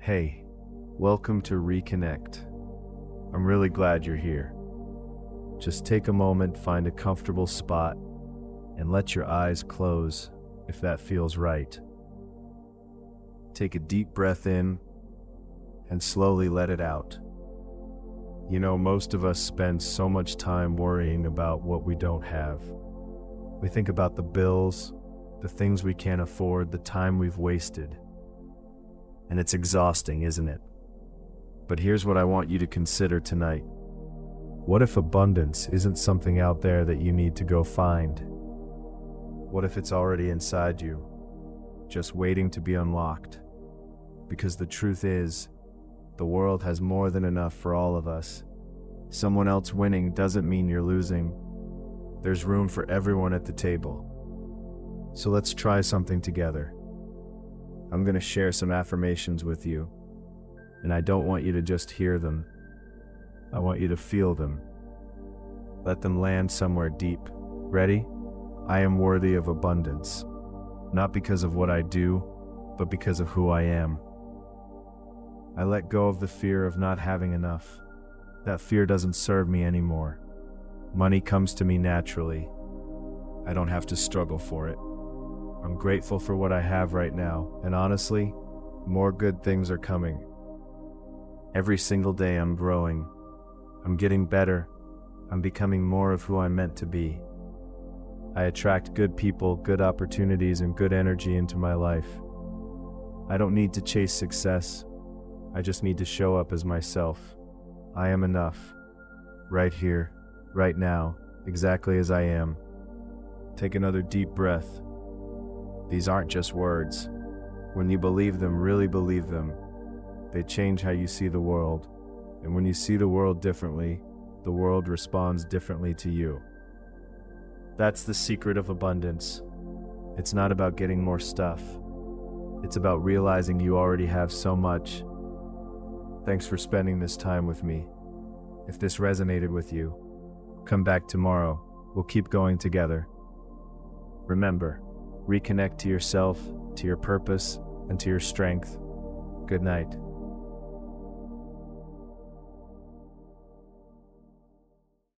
Hey, welcome to Reconnect. I'm really glad you're here. Just take a moment, find a comfortable spot, and let your eyes close if that feels right. Take a deep breath in and slowly let it out. You know, most of us spend so much time worrying about what we don't have. We think about the bills, the things we can't afford, the time we've wasted. And it's exhausting, isn't it? But here's what I want you to consider tonight. What if abundance isn't something out there that you need to go find? What if it's already inside you, just waiting to be unlocked? Because the truth is, the world has more than enough for all of us. Someone else winning doesn't mean you're losing. There's room for everyone at the table. So let's try something together. I'm going to share some affirmations with you, and I don't want you to just hear them. I want you to feel them. Let them land somewhere deep. Ready? I am worthy of abundance, not because of what I do, but because of who I am. I let go of the fear of not having enough. That fear doesn't serve me anymore. Money comes to me naturally. I don't have to struggle for it. I'm grateful for what I have right now, and honestly, more good things are coming. Every single day I'm growing. I'm getting better. I'm becoming more of who I'm meant to be. I attract good people, good opportunities, and good energy into my life. I don't need to chase success. I just need to show up as myself. I am enough. Right here, right now, exactly as I am. Take another deep breath. These aren't just words. When you believe them, really believe them, they change how you see the world. And when you see the world differently, the world responds differently to you. That's the secret of abundance. It's not about getting more stuff. It's about realizing you already have so much. Thanks for spending this time with me. If this resonated with you, come back tomorrow. We'll keep going together. Remember, reconnect to yourself, to your purpose, and to your strength. Good night.